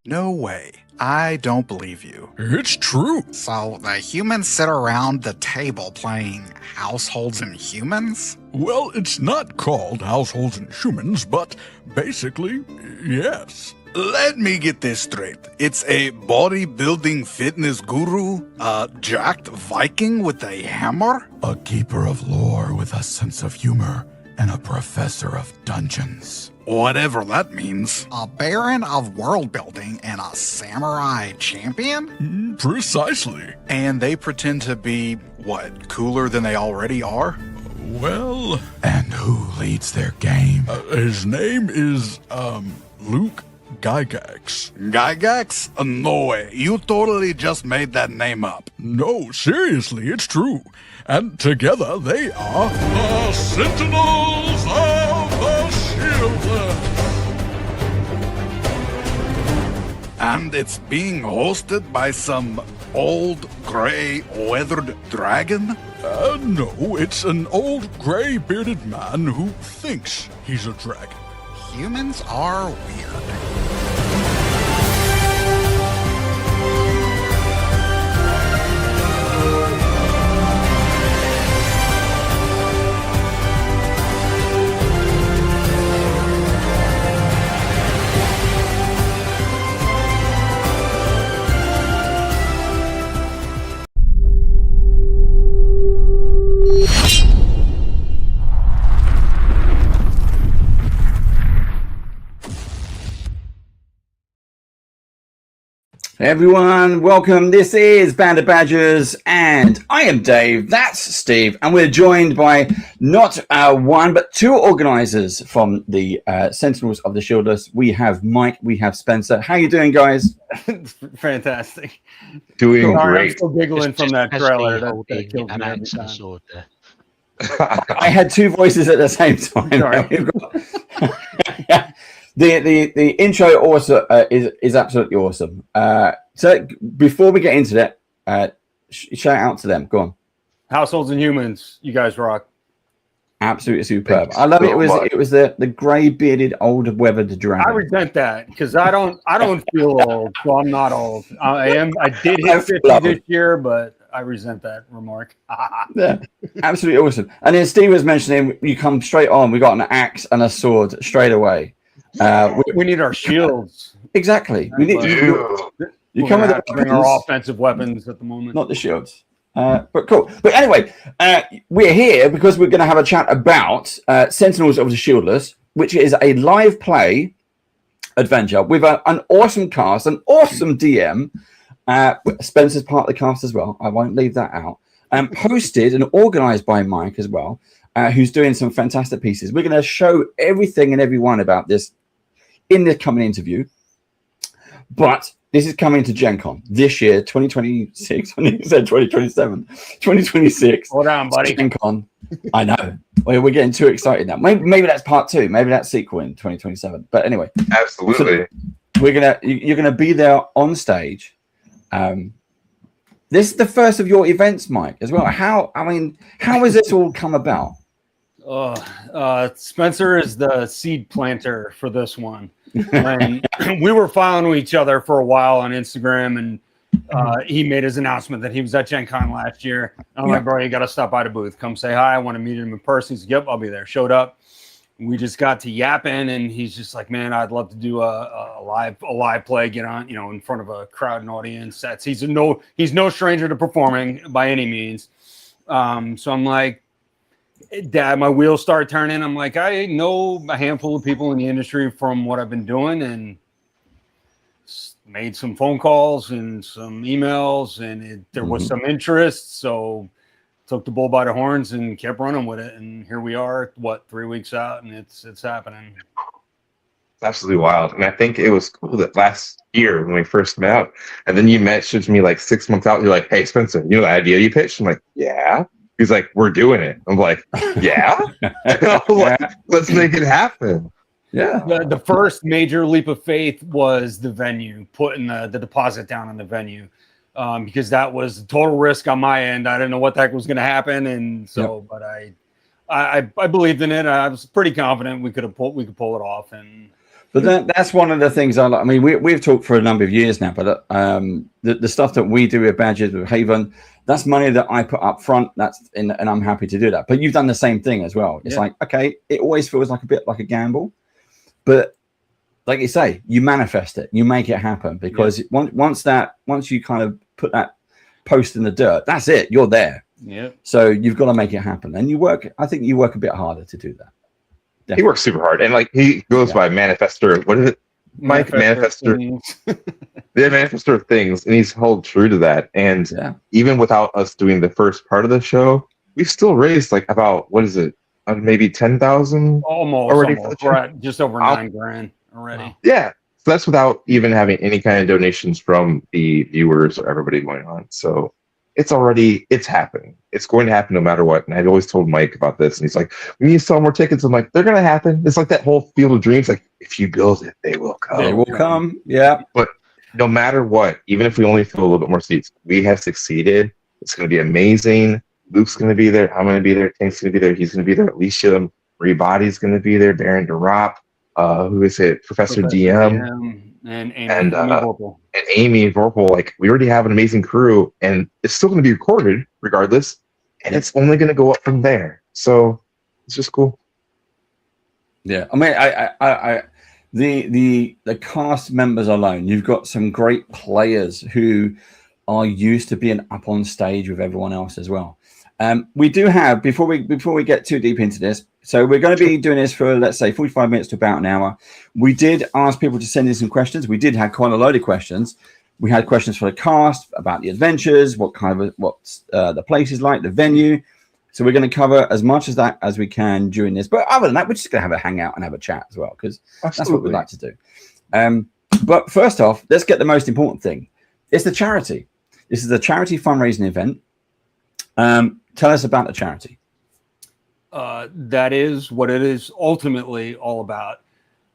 No way. I don't believe you. It's true. So the humans sit around the table playing Households and Humans? Well, it's not called Households and Humans, but basically, yes. Let me get this straight. It's a bodybuilding fitness guru, a jacked Viking with a hammer? A keeper of lore with a sense of humor, and a professor of dungeons. Whatever that means. A baron of world building and a samurai champion? Precisely. And they pretend to be, what, cooler than they already are? Well... And who leads their game? His name is, Luke Gygax. Gygax? No way. You totally just made that name up. No, seriously, it's true. And together they are the Sentinels of the Shieldless. And it's being hosted by some old, gray, weathered dragon? No, it's an old, gray-bearded man who thinks he's a dragon. Humans are weird. Hey everyone, welcome. This is Band of Badgers, and I am Dave. That's Steve, and we're joined by not one but two organizers from the Sentinels of the Shieldless. We have Mike, we have Spencer. How you doing, guys? Fantastic. Doing great. I'm still giggling from that trailer. That kills me every time. I had two voices at the same time. The intro also is absolutely awesome. So before we get into that, shout out to them. Go on. Households and Humans, you guys rock. Absolutely superb. I love it. It was the grey bearded old weathered dragon. I resent that because I don't feel old, so I'm not old. I did hit 50 this year, but I resent that remark. Yeah, absolutely awesome. And then Steve was mentioning you come straight on. We got an axe and a sword straight away. We need our shields. Exactly. We need you come with our offensive weapons at the moment, not the shields. But cool. But anyway, we're here because we're going to have a chat about Sentinels of the Shieldless, which is a live play adventure with an awesome cast, an awesome DM. Spencer's part of the cast as well. I won't leave that out. Hosted and organized by Mike as well, who's doing some fantastic pieces. We're going to show everything and everyone about this in the coming interview. But this is coming to GenCon this year, 2026. I think you said 2027. 2026. Hold on, buddy. GenCon. I know. We're getting too excited now. Maybe that's part two. Maybe that's sequel in 2027. But anyway. Absolutely. So you're gonna be there on stage. This is the first of your events, Mike, as well. How has this all come about? Spencer is the seed planter for this one. And we were following each other for a while on Instagram, and he made his announcement that he was at GenCon last year. I'm like, bro, you got to stop by the booth. Come say hi. I want to meet him in person. He's like, yep, I'll be there. Showed up. We just got to yapping, and he's just like, man, I'd love to do a live play, get on, in front of a crowd and audience. He's no stranger to performing by any means. So I'm like, Dad, my wheels start turning. I'm like, I know a handful of people in the industry from what I've been doing, and made some phone calls and some emails, and there was some interest. So took the bull by the horns and kept running with it. And here we are, 3 weeks out, and it's happening. It's absolutely wild. And I think it was cool that last year when we first met out, and then you messaged me like 6 months out. You're like, hey, Spencer, you know the idea you pitched? I'm like, yeah. He's like, we're doing it. I'm like, yeah. Like, let's make it happen. Yeah. The first major leap of faith was the venue, putting the deposit down on the venue, because that was a total risk on my end. I didn't know what the heck was going to happen, and so, but I believed in it. I was pretty confident we could pull it off. And But that's one of the things I like. I mean, we've talked for a number of years now, but the stuff that we do with badges with Haven, that's money that I put up front. And I'm happy to do that. But you've done the same thing as well. It's like, okay, it always feels like a bit like a gamble, but like you say, you manifest it, you make it happen, because once you kind of put that post in the dirt, that's it. You're there. Yeah. So you've got to make it happen, and I think you work a bit harder to do that. Definitely. He works super hard, and like he goes by manifester. What is it, Mike? Manifester. The manifester of things, and he's held true to that. And even without us doing the first part of the show, we've still raised like about maybe 10,000 already. We're at just over $9,000 already. Wow. Yeah, so that's without even having any kind of donations from the viewers or everybody going on. So it's happening. It's going to happen no matter what. And I've always told Mike about this, and he's like, "We need to sell more tickets." I'm like, "They're going to happen." It's like that whole Field of Dreams. Like, if you build it, they will come. They will come. Yeah. But no matter what, even if we only fill a little bit more seats, we have succeeded. It's going to be amazing. Luke's going to be there. I'm going to be there. Tank's going to be there. He's going to be there. Alicia Body's going to be there. Baron DeRop. Who is it? Professor DM. And Amy Vorpal. And Amy Vorpal. Like, we already have an amazing crew, and it's still going to be recorded regardless, and it's only going to go up from there. So it's just cool. Yeah, I mean, the cast members alone, you've got some great players who are used to being up on stage with everyone else as well. We do have, before we get too deep into this, so we're going to be doing this for, let's say, 45 minutes to about an hour. We did ask people to send in some questions. We did have quite a load of questions. We had questions for the cast about the adventures, what the place is like, the venue. So we're going to cover as much of that as we can during this. But other than that, we're just going to have a hangout and have a chat as well, because that's what we like to do. But first off, let's get the most important thing. It's the charity. This is a charity fundraising event. Tell us about the charity. That is what it is ultimately all about.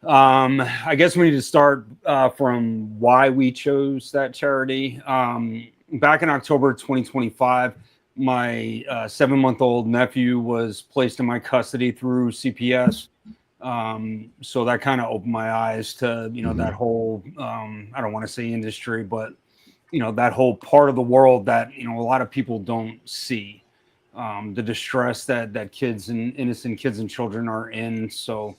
I guess we need to start from why we chose that charity. Back in October 2025, my 7-month-old nephew was placed in my custody through CPS. So that kind of opened my eyes to, that whole, I don't want to say industry, but, that whole part of the world that, a lot of people don't see. The distress that kids and innocent kids and children are in. So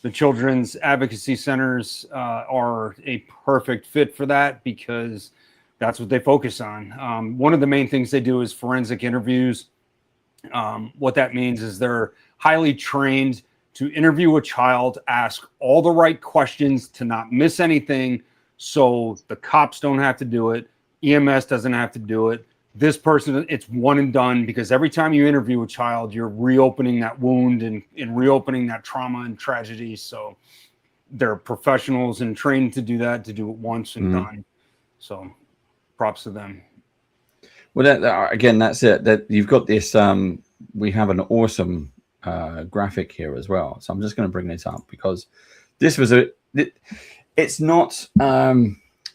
the children's advocacy centers are a perfect fit for that, because that's what they focus on. One of the main things they do is forensic interviews. What that means is they're highly trained to interview a child, ask all the right questions to not miss anything, so the cops don't have to do it, EMS doesn't have to do it. This person, it's one and done, because every time you interview a child, you're reopening that wound and reopening that trauma and tragedy. So they're professionals and trained to do that, to do it once and done. So props to them. Well, again, that's it. That you've got this. We have an awesome graphic here as well. So I'm just going to bring this up, because this was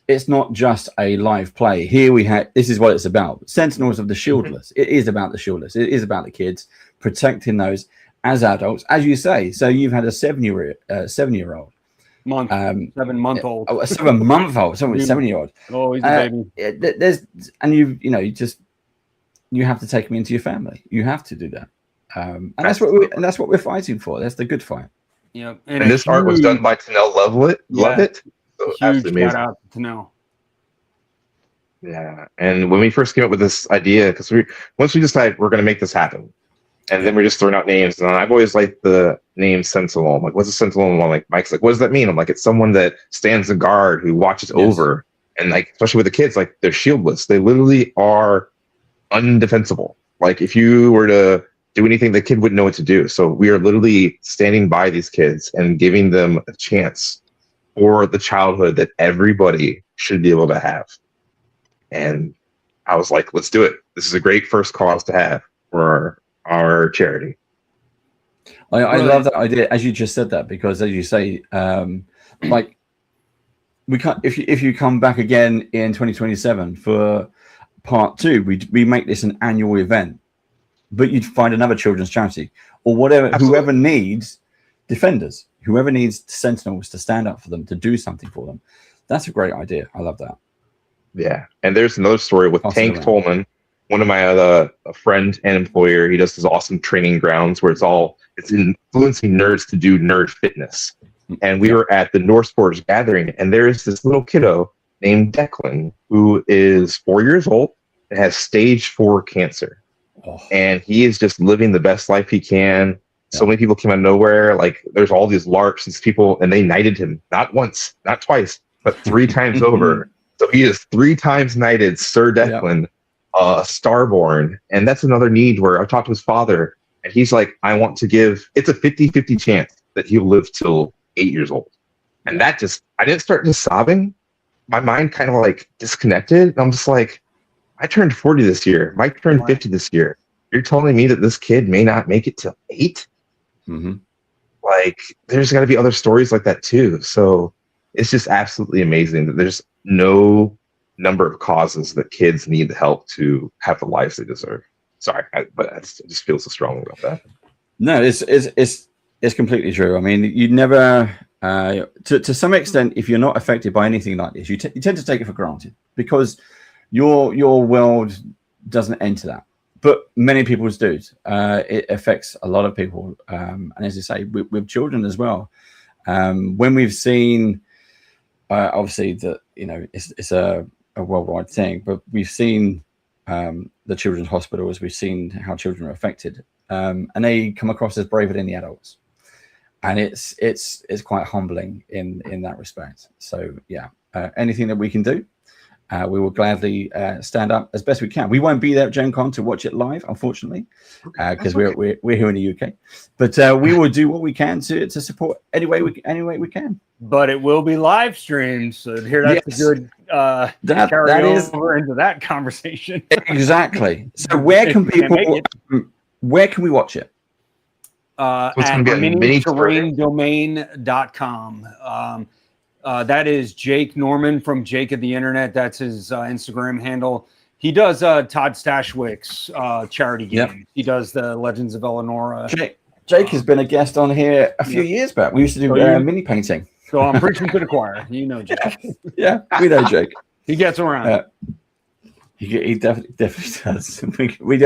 it's not just a live play. Here we have, this is what it's about. Sentinels of the Shieldless. It is about the shieldless. It is about the kids, protecting those as adults, as you say. So you've had a 7-year-old. 7-month-old. A 7-month-old. Sorry, 7-year-old. Oh, he's a baby. You have to take them into your family. You have to do that. And that's what we're fighting for. That's the good fight. Yeah. And this art was done by Tanel Lovett. So huge shout out to Tanel. Yeah. And when we first came up with this idea, because once we decided we're going to make this happen, and then we're just throwing out names, and I've always liked the name Sentinel. I'm like, what's a Sentinel? And like, Mike's like, what does that mean? I'm like, it's someone that stands a guard, who watches over, and like, especially with the kids, like, they're shieldless. They literally are undefensible. Like, if you were to do anything, the kid wouldn't know what to do. So we are literally standing by these kids and giving them a chance for the childhood that everybody should be able to have. And I was like, let's do it. This is a great first cause to have for our charity. I love that idea, as you just said that, because as you say, like, we can't, if you come back again in 2027 for part 2, we make this an annual event, but you'd find another children's charity or whatever. Absolutely. Whoever needs defenders, whoever needs sentinels to stand up for them, to do something for them. That's a great idea. I love that. Yeah, and there's another story with Tank Tolman, one of my other a friend and employer. He does this awesome training grounds where it's influencing nerds to do nerd fitness. And we were at the Northport's gathering, and there's this little kiddo named Declan who is 4 years old and has stage 4 cancer. Oh. And he is just living the best life he can. So many people came out of nowhere. Like, there's all these LARPs and people, and they knighted him not once, not twice, but 3 times over. So he is 3 times knighted Sir Declan, Starborn. And that's another need where I talked to his father, and he's like, I want to give, it's a 50-50 chance that he'll live till 8 years old. And that just, I didn't start just sobbing. My mind kind of like disconnected. And I'm just like, I turned 40 this year. Mike turned 50 this year. You're telling me that this kid may not make it till 8? Mm-hmm. Like, there's got to be other stories like that too. So it's just absolutely amazing that there's no number of causes that kids need help to have the lives they deserve. Sorry, but I just feel so strongly about that. No, it's completely true. I mean, you never, to some extent, if you're not affected by anything like this, you tend to take it for granted because your world doesn't enter that. But many people do. It affects a lot of people, and as you say, with children as well. When we've seen, obviously, that it's a worldwide thing, but we've seen the children's hospitals. We've seen how children are affected, and they come across as braver than the adults. And it's quite humbling in that respect. So yeah, anything that we can do, we will gladly stand up as best we can. We won't be there at GenCon to watch it live, unfortunately, because we're here in the UK. But we will do what we can to support any way we can. But it will be live streamed, so here that's a good that is over into that conversation. Exactly. So where can we watch it? At miniterraindomain.com. That is Jake Norman from Jake of the Internet. That's his Instagram handle. He does Todd Stashwick's charity game. Yep. He does the Legends of Eleonora. Jake has been a guest on here a few years back. We used to do mini painting. So I'm preaching to the choir. You know Jake. Yeah, we know Jake. He gets around. He definitely does. We've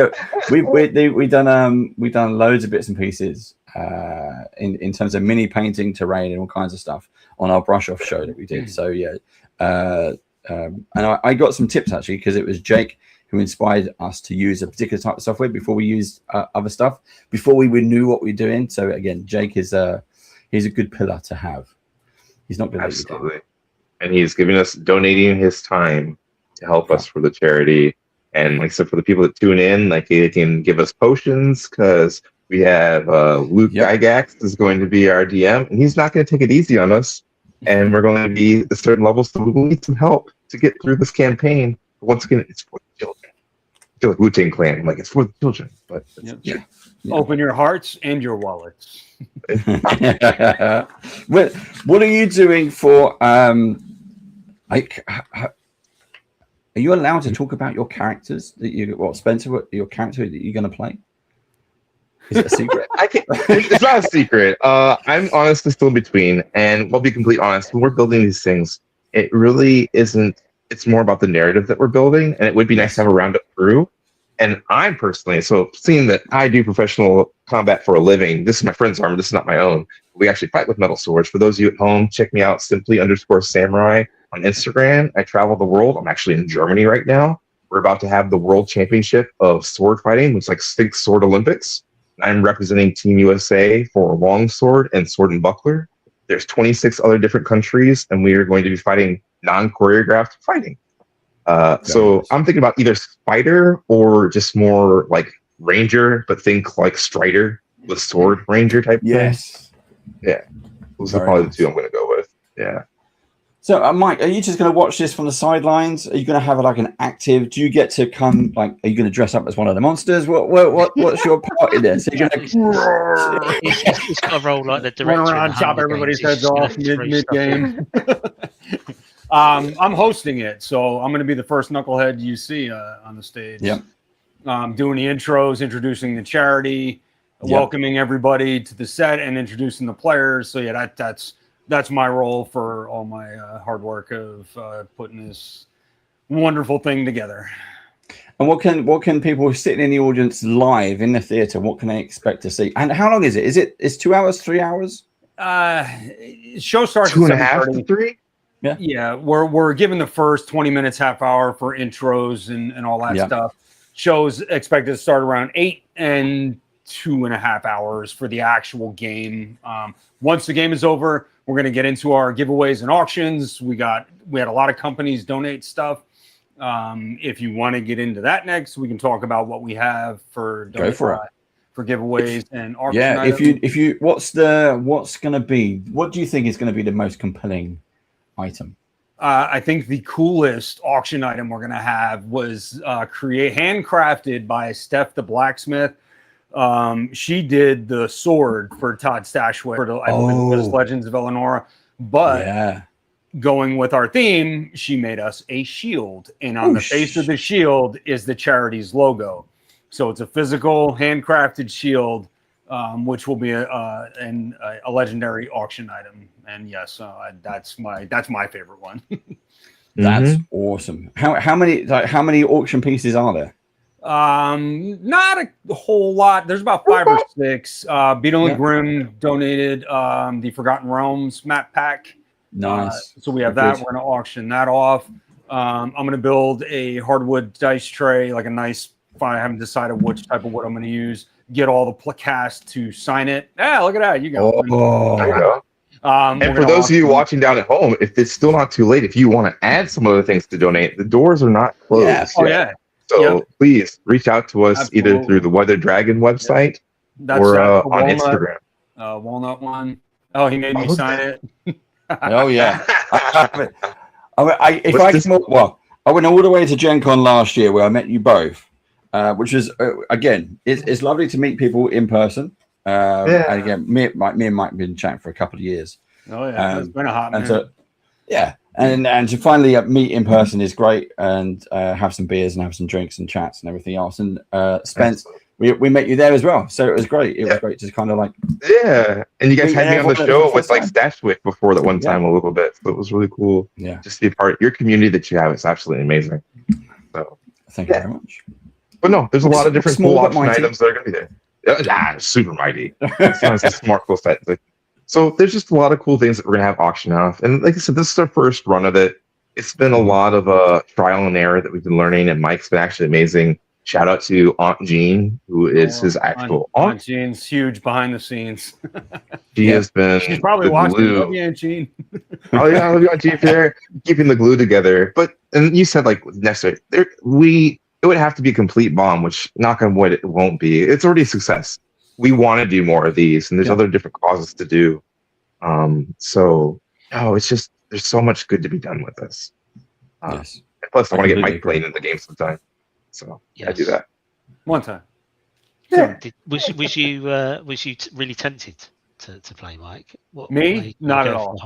done loads of bits and pieces in terms of mini painting, terrain, and all kinds of stuff on our brush off show that we did. So yeah, and I got some tips actually because it was Jake who inspired us to use a particular type of software before we used other stuff, before we knew what we were doing. So again, Jake is he's a good pillar to have. He's not going to absolutely, and he's donating his time to help us for the charity. And like I said, for the people that tune in, like they can give us potions because we have Luke Gygax is going to be our DM, and he's not going to take it easy on us. And we're going to be at certain levels, so we will need some help to get through this campaign. But once again, it's for the children. I feel like Wu-Tang Clan, like it's for the children. But yeah. Open your hearts and your wallets. What are you doing for? Are you allowed to talk about your characters that Spencer, your character that you're going to play? Is it a secret? It's not a secret. I'm honestly still in between, and I'll be completely honest. When we're building these things, it really isn't. It's more about the narrative that we're building, and it would be nice to have a roundup crew. And I'm personally, so seeing that I do professional combat for a living, this is my friend's armor, this is not my own. We actually fight with metal swords. For those of you at home, check me out, simply_samurai on Instagram. I travel the world. I'm actually in Germany right now. We're about to have the World Championship of sword fighting, which is like 6 sword Olympics. I'm representing Team USA for longsword and sword and buckler. There's 26 other different countries, and we are going to be fighting non-choreographed fighting. So I'm thinking about either spider or just more like ranger, but think like strider with sword ranger type thing. Yeah. Those are probably the two I'm going to go with. Yeah. So, Mike, are you just going to watch this from the sidelines? Are you going to have like an active? Do you get to come? Like, are you going to dress up as one of the monsters? What's your part in this? Are you going to? He's got a role like the director. Run around, chop everybody's heads off mid game. I'm hosting it, so I'm going to be the first knucklehead you see on the stage. Yeah. Doing the intros, introducing the charity, welcoming everybody to the set and introducing the players. So yeah, that's my role for all my hard work of putting this wonderful thing together. And what can people sitting in the audience live in the theater? What can they expect to see? And how long is it? It's 2 hours, 3 hours? Show starts 2.5 to 3. Yeah, we're given the first 20 minutes, half hour for intros and all that stuff. Shows expected to start around 8 and 2.5 hours for the actual game. Once the game is over, we're going to get into our giveaways and auctions. We had a lot of companies donate stuff. If you want to get into that next, we can talk about what we have for giveaways and auction items. What do you think is going to be the most compelling item? I think the coolest auction item we're going to have was handcrafted by Steph the blacksmith. She did the sword for Todd Stashwick for I believe it was Legends of Eleonora, but going with our theme, she made us a shield, and on the face of the shield is the charity's logo. So it's a physical handcrafted shield, which will be a legendary auction item. And yes, that's my favorite one. That's awesome. How many auction pieces are there? Not a whole lot. There's about 5 or 6. Beetle and Grimm donated the Forgotten Realms map pack. Nice. So we have that. We're going to auction that off. I'm going to build a hardwood dice tray, like a nice. I haven't decided which type of wood I'm going to use. Get all the cast to sign it. Yeah, look at that. You go. There you go. And for those of you watching down at home, if it's still not too late, if you want to add some other things to donate, the doors are not closed. Yeah. So please reach out to us either through the Weather Dragon website or on Instagram. Walnut one. Oh, he made me sign it. Oh yeah. I went all the way to GenCon last year where I met you both, which is again, it's lovely to meet people in person. And again, me and Mike have been chatting for a couple of years. Oh yeah, it's been a hot minute. And to finally meet in person is great, and have some beers and have some drinks and chats and everything else. And Spence, we met you there as well, so it was great. It was great to kind of like and you guys had me on the show with like Stashwick before that one time a little bit, so it was really cool. Just to be a part of your community that you have. It's absolutely amazing. So thank you very much. But no, there's a lot of different cool auction items that are going to be there. Super mighty. Sounds like a smart, cool set. So there's just a lot of cool things that we're going to have auction off. And like I said, this is our first run of it. It's been a lot of trial and error that we've been learning, and Mike's been actually amazing. Shout out to Aunt Jean, who is his actual aunt. Aunt Jean's huge behind the scenes. She has been. She's probably watching. Love you, Aunt Jean. Oh yeah, I love you, Aunt Jean, for there, keeping the glue together. But and you said like necessary. It would have to be a complete bomb, which knock on wood, it won't be. It's already a success. We want to do more of these, and there's other different causes to do. It's just there's so much good to be done with this. Yes. Plus, I want to get Mike playing in the game sometime. So I do that one time. Yeah. Was you really tempted to play, Mike? Me? Not at all.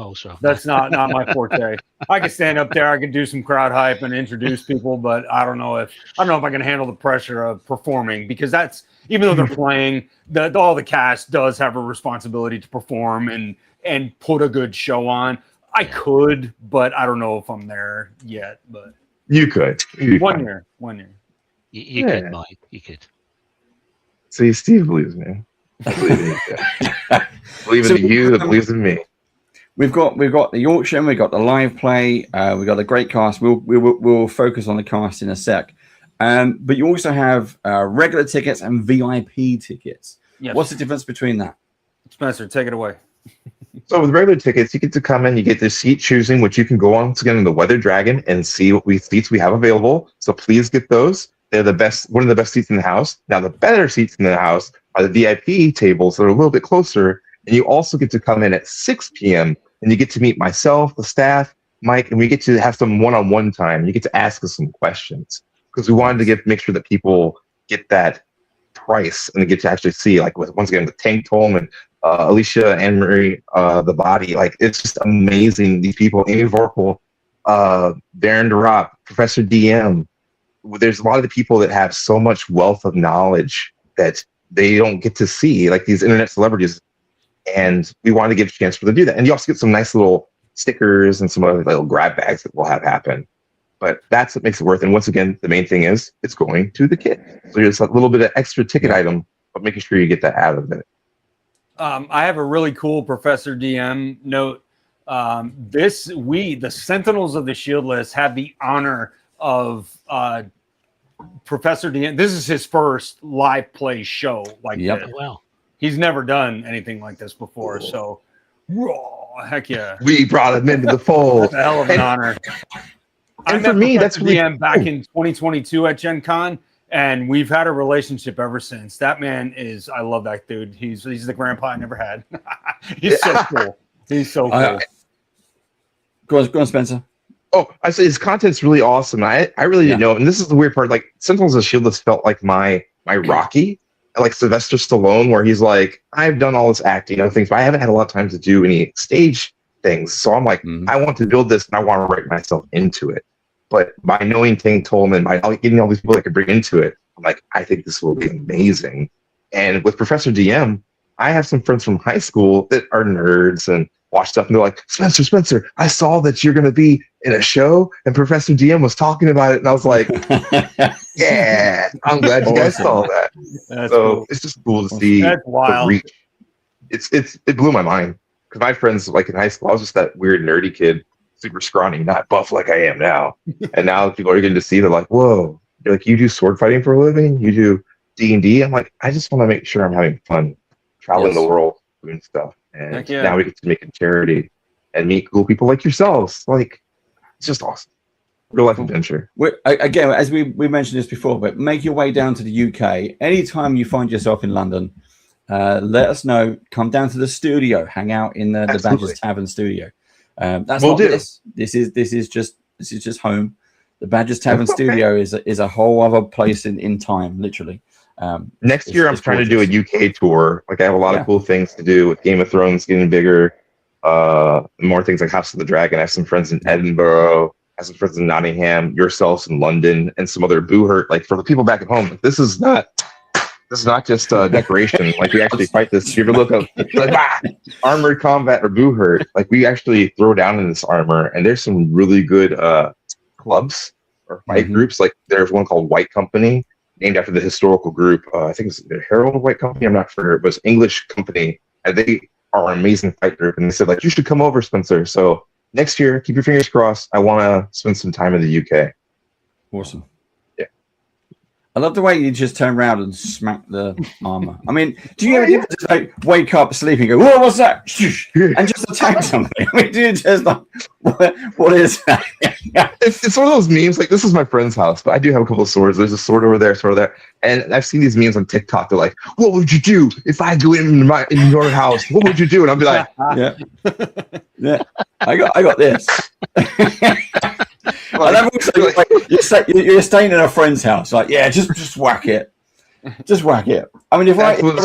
That's not my forte. I can stand up there. I can do some crowd hype and introduce people, but I don't know if I can handle the pressure of performing, because that's, even though they're playing, all the cast does have a responsibility to perform and put a good show on. I could, but I don't know if I'm there yet. But you could. One year. You could, Mike. You could. See, Steve believes me. Believe in you that believes in me. We've got the auction, we've got the live play, we've got a great cast. We'll focus on the cast in a sec. But you also have regular tickets and VIP tickets. Yes. What's the difference between that? Spencer, take it away. So with regular tickets, you get to come in, you get the seat choosing, which you can go once again in the Weather Dragon and see what seats we have available. So please get those. They're the best, one of the best seats in the house. Now, the better seats in the house are the VIP tables that are a little bit closer. And you also get to come in at 6 p.m. and you get to meet myself, the staff, Mike, and we get to have some one-on-one time. You get to ask us some questions, because we wanted to make sure that people get that price and they get to actually see, like, once again, with Tank Tolm and Alicia Anne-Marie, the body, like, it's just amazing. These people, Amy Vorpal, Darren DeRopp, Professor DM. There's a lot of the people that have so much wealth of knowledge that they don't get to see, like these internet celebrities. And we want to give a chance for them to do that. And you also get some nice little stickers and some other little grab bags that we'll have happen. But that's what makes it worth it. And once again, the main thing is it's going to the kids. So there's a little bit of extra ticket item, but making sure you get that out of it. I have a really cool Professor DM note. The Sentinels of the Shieldless have the honor of Professor DM. This is his first live play show like this. Wow. He's never done anything like this before. So, heck yeah. We brought him into the fold. That's a hell of an honor. And for me, that's really DM back in 2022 at Gen Con, and we've had a relationship ever since. That man is, I love that dude. He's the grandpa I never had. He's so cool. He's so cool. Go on, Spencer. Oh, I say his content's really awesome. I really didn't know. And this is the weird part. Like, Sentinels of the Shieldless felt like my Rocky, like Sylvester Stallone, where he's like, I've done all this acting and things, but I haven't had a lot of time to do any stage things. So I'm like, I want to build this and I want to write myself into it. But by knowing Ting Tolman, by getting all these people I could bring into it, I'm like, I think this will be amazing. And with Professor DM, I have some friends from high school that are nerds and watch stuff, and they're like, Spencer, I saw that you're going to be in a show, and Professor DM was talking about it, and I was like, yeah, I'm glad you guys saw that. That's so cool. it's just cool to see That's wild. the reach. It blew my mind, because my friends, like in high school, I was just that weird nerdy kid, super scrawny, not buff like I am now. And now people are getting to see, they're like, whoa, you're like, you do sword fighting for a living? You do D&D? I'm like, I just want to make sure I'm having fun traveling the world, doing stuff. And now we get to make a charity and meet cool people like yourselves. Like, it's just awesome. Real life adventure. Again, as we mentioned this before, but make your way down to the UK. Anytime you find yourself in London, let us know. Come down to the studio. Hang out in the Badgers Tavern studio. That's not this. This is just home. The Badgers Tavern studio is a whole other place in time, literally. Next year, I'm trying to do a UK tour. Like, I have a lot of cool things to do with Game of Thrones getting bigger. More things like House of the Dragon. I have some friends in Edinburgh. I have some friends in Nottingham. Yourselves in London, and some other Boo Hurt. Like, for the people back at home, this is not just decoration. Like, we actually fight this. If you ever look up like, armored combat or Boo Hurt, like, we actually throw down in this armor. And there's some really good clubs or fight groups. Like, there's one called White Company, named after the historical group. I think it's the Herald of White Company. I'm not sure, but it's an English company, and they are an amazing fight group. And they said, like, you should come over, Spencer. So next year, keep your fingers crossed. I want to spend some time in the UK. Awesome. Yeah. I love the way you just turn around and smack the armor. I mean, do you ever just like wake up, sleep, and go, "Whoa, what's that?" and just attack something? I mean, do you just like, what is that? It's one of those memes. Like, this is my friend's house, but I do have a couple of swords. There's a sword over there, sword over there, and I've seen these memes on TikTok. They're like, "What would you do if I go in your house? What would you do?" And I'll be like, "Yeah, I got this." You're staying in a friend's house, like, yeah, just whack it, just whack it. I mean, if I went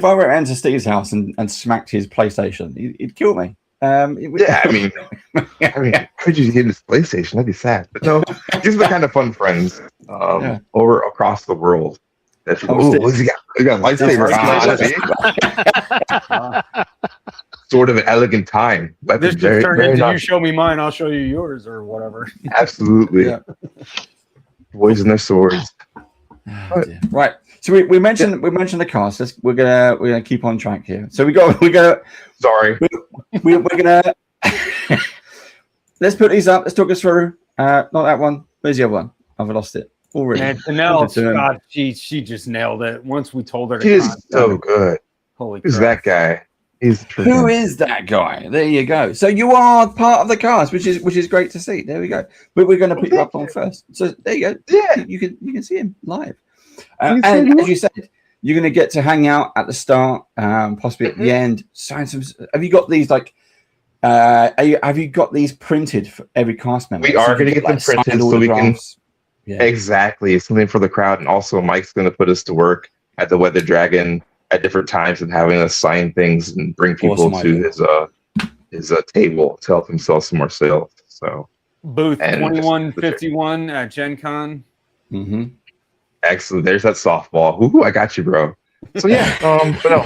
around to Steve's house and smacked his PlayStation, he'd kill me. I mean, could you hit his PlayStation? That'd be sad. But no, these are the kind of fun friends over across the world. That what's he got? He got a lightsaber. Sort of an elegant time. This just turned into you show me mine, I'll show you yours, or whatever. Absolutely. Yeah. Boys and their swords. Right. So we mentioned the cast. We're gonna keep on track here. So we're gonna. Sorry. We're gonna. Let's put these up. Let's talk us through. Not that one. Where's the other one? I've lost it already. And Janelle, God, she just nailed it. Once we told her, she is so good. Holy Who's that guy? Who is that guy? There you go. So you are part of the cast, which is great to see. There we go. But we're going to put you up on first. So there you go. Yeah, you can see him live. And as you said, you're going to get to hang out at the start, possibly at the end. Sign some. Have you got these like? Have you got these printed for every cast member? We are going to get them printed so we can. Yeah. Exactly, something for the crowd, and also Mike's going to put us to work at the Weather Dragon at different times and having us sign things and bring people to his table to help him sell some more sales. So booth 2151 at Gen Con. Excellent. There's that softball. Ooh, I got you, bro. So yeah, but no,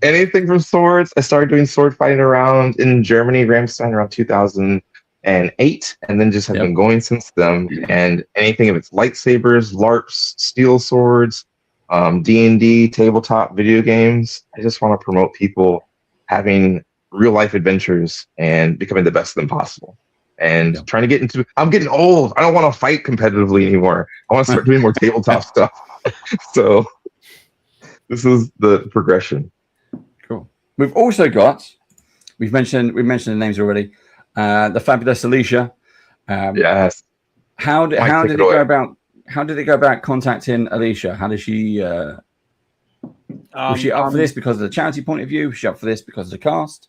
anything from swords. I started doing sword fighting around in Germany, Ramstein, around 2008, and then just have been going since then. And anything if it's lightsabers, LARPs, steel swords, D&D, tabletop video games. I just want to promote people having real life adventures and becoming the best of them possible. And trying to get into. I'm getting old. I don't want to fight competitively anymore. I want to start doing more tabletop stuff. So this is the progression. Cool. We've also got. We've mentioned the names already. The fabulous Alicia. Yes. How did it go about? How did it go about contacting Alicia? How did she? Was she up for this because of the charity point of view? Was she up for this because of the cast?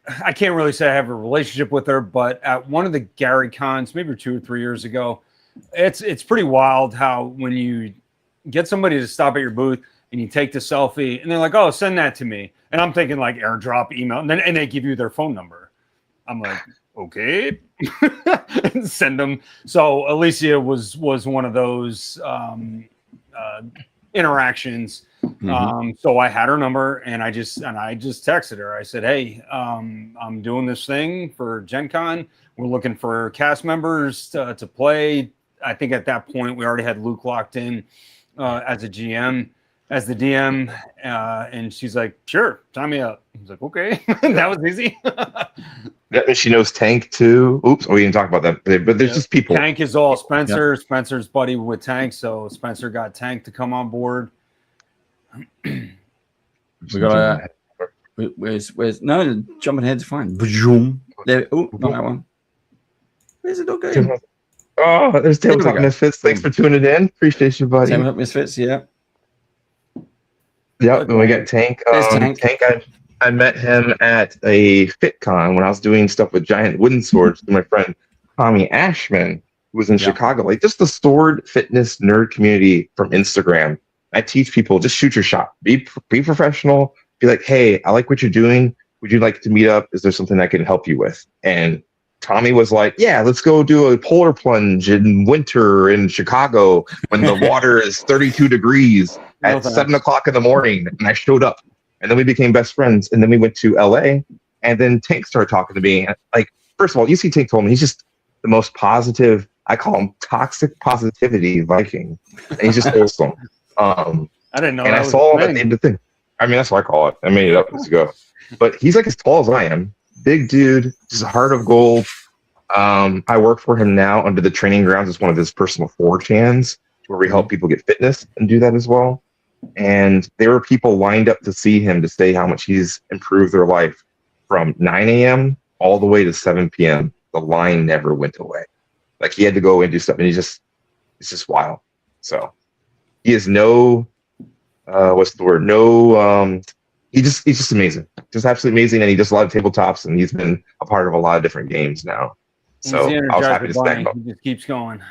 I can't really say I have a relationship with her, but at one of the Gary Cons, maybe 2 or 3 years ago, it's pretty wild how when you get somebody to stop at your booth and you take the selfie and they're like, "Oh, send that to me," and I'm thinking like airdrop, email, and they give you their phone number. I'm like, okay, and send them. So Alicia was one of those interactions. So I had her number and I just texted her. I said, "Hey, I'm doing this thing for Gen Con. We're looking for cast members to play." I think at that point we already had Luke locked in as a GM, as the DM, and she's like, "Sure, sign me up." I was like, "Okay." That was easy. That means she knows Tank too. Oops, we didn't talk about that, but there's just people. Tank is all Spencer. Spencer's buddy with Tank, so Spencer got Tank to come on board. We got where's no jumping ahead's fine. There, not that one. Where's it all going? Oh, there's Tabletop Misfits. Thanks for tuning in. Appreciate you, buddy. Tabletop Misfits, yeah. Yep, and we got Tank. Tank, I met him at a FitCon when I was doing stuff with giant wooden swords with my friend Tommy Ashman, who was in Chicago. Like just the sword fitness nerd community from Instagram. I teach people just shoot your shot. Be professional. Be like, "Hey, I like what you're doing. Would you like to meet up? Is there something I can help you with?" And Tommy was like, "Yeah, let's go do a polar plunge in winter in Chicago when the water is 32 degrees at 7 o'clock in the morning." And I showed up. And then we became best friends. And then we went to LA. And then Tank started talking to me. Like, first of all, you see Tank told me he's just the most positive. I call him toxic positivity Viking. And he's just awesome. I didn't know. And I saw him at the end of the thing. I mean, that's what I call it. I made it up as you go. But he's like as tall as I am. Big dude, just a heart of gold. I work for him now under the training grounds as one of his personal 4chans where we help people get fitness and do that as well. And there were people lined up to see him to say how much he's improved their life from 9 a.m. all the way to 7 p.m. The line never went away. Like he had to go and do stuff, and it's just wild. So he has no, what's the word? No, he's just amazing. Just absolutely amazing. And he does a lot of tabletops, and he's been a part of a lot of different games now. So I was happy to stand up. He just keeps going.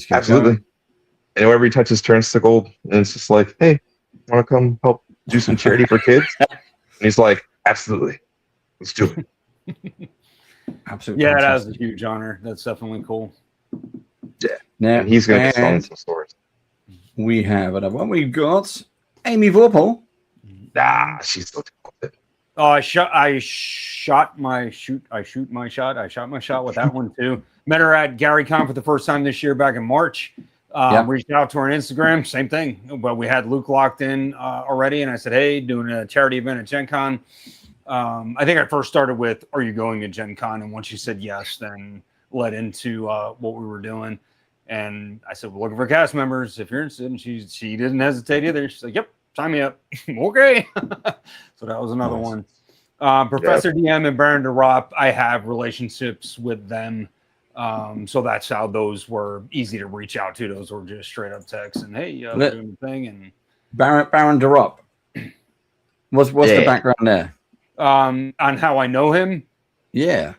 Absolutely. And wherever he touches turns to gold. And it's just like, "Hey, want to come help do some charity for kids?" And he's like, "Absolutely. Let's do it." Absolutely. Yeah, that was a huge honor. That's definitely cool. Yeah. Now, and he's going to be selling some stores. We have another one. We've got Amy Vorpal. She's so talented. Oh, I shot my shot with that one too. Met her at Gary Con for the first time this year back in March. Reached out to her on Instagram, same thing. But we had Luke locked in already, and I said, "Hey, doing a charity event at Gen Con." I think I first started with, "Are you going to Gen Con?" And once she said yes, then led into what we were doing. And I said, "We're looking for cast members if you're interested." And she didn't hesitate either. She's like, "Yep, sign me up." Okay. So that was another one. Professor DM and Baron DeRop, I have relationships with them. So that's how those were easy to reach out to. Those were just straight up texts and, "Hey, we're doing the thing." And Baron DeRop. What's the background there? On how I know him? Yeah.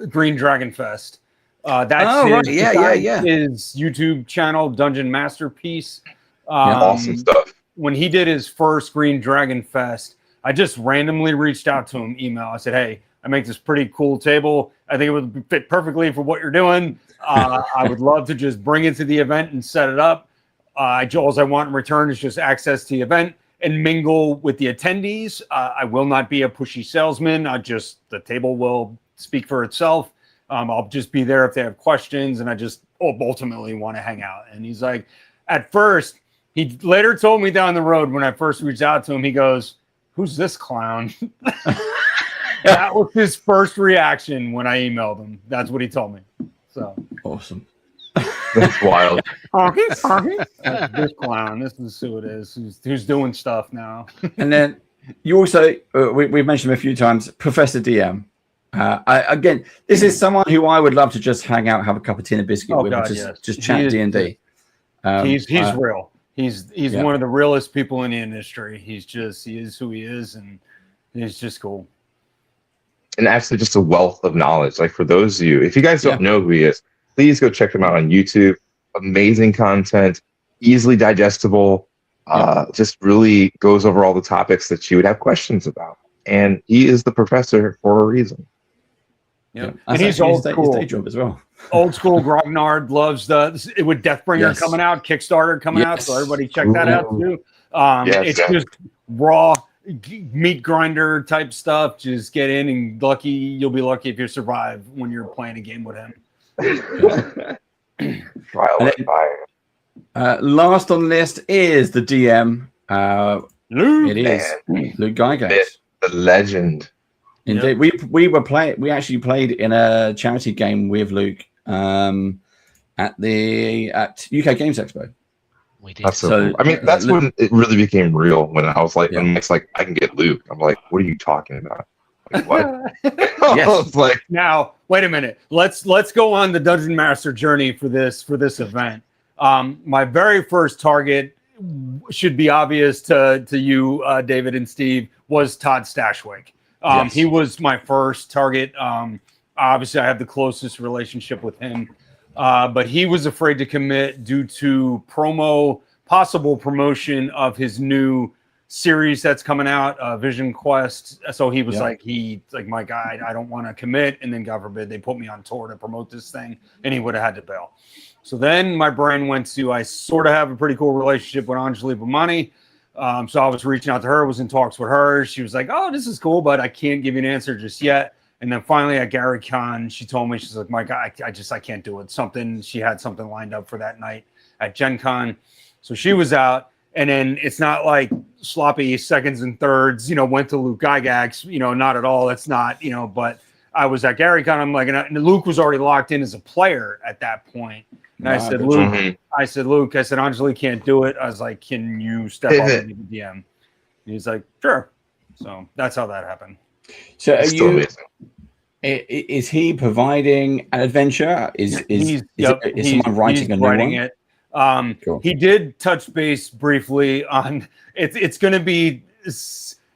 Green Dragon Fest. That's his YouTube channel, Dungeon Masterpiece. Awesome stuff. When he did his first Green Dragon Fest, I just randomly reached out to him, email. I said, "Hey, I make this pretty cool table. I think it would fit perfectly for what you're doing. I would love to just bring it to the event and set it up. All I want in return is just access to the event and mingle with the attendees. I will not be a pushy salesman. The table will speak for itself. I'll just be there if they have questions, and I just ultimately want to hang out. And he's like, at first, he later told me down the road when I first reached out to him, he goes, "Who's this clown?" That was his first reaction when I emailed him. That's what he told me. So awesome. That's wild. This clown. This is who it is. Who's doing stuff now. And then you also, we've mentioned him a few times, Professor DM. Again, this is someone who I would love to just hang out, have a cup of tea and a biscuit with, just chat D&D. He's real. He's one of the realest people in the industry. He is who he is, and he's just cool. And actually just a wealth of knowledge. Like for those of you, if you guys don't know who he is, please go check him out on YouTube. Amazing content, easily digestible, just really goes over all the topics that you would have questions about. And he is the professor for a reason. Yeah, and he's old school. His day job as well. Old school Grognard loves with Deathbringer coming out, Kickstarter coming out, so everybody check that out too. It's just raw meat grinder type stuff. Just get in and you'll be lucky if you survive when you're playing a game with him. Trial by fire. Last on the list is the DM. Luke. It is Luke Gygax. The legend. Indeed, we actually played in a charity game with Luke at UK Games Expo. We did. That's so cool. I mean, that's when it really became real. When I was like, when it's like, I can get Luke. I'm like, what are you talking about? Like, what? I was like, now wait a minute. Let's go on the Dungeon Master journey for this event. My very first target should be obvious to you, David and Steve, was Todd Stashwick. He was my first target. Obviously, I have the closest relationship with him, but he was afraid to commit due to possible promotion of his new series that's coming out, Vision Quest. So he was like, my guy, I don't want to commit. And then God forbid they put me on tour to promote this thing, and he would have had to bail. So then my brain went to, I sort of have a pretty cool relationship with Anjali Bhamani. So I was reaching out to her, was in talks with her. She was like, "Oh, this is cool, but I can't give you an answer just yet." And then finally at GaryCon, she told me, she's like, "My God, I can't do it." She had something lined up for that night at GenCon. So she was out. And then it's not like sloppy seconds and thirds, went to Luke Gygax, not at all. It's not, but I was at GaryCon. I'm like, and Luke was already locked in as a player at that point. And I said, Luke, Anjali can't do it. I was like, can you step up and be the DM? And he's like, sure. So that's how that happened. So is he providing an adventure? Is someone writing a new one? Cool. He did touch base briefly on it's going to be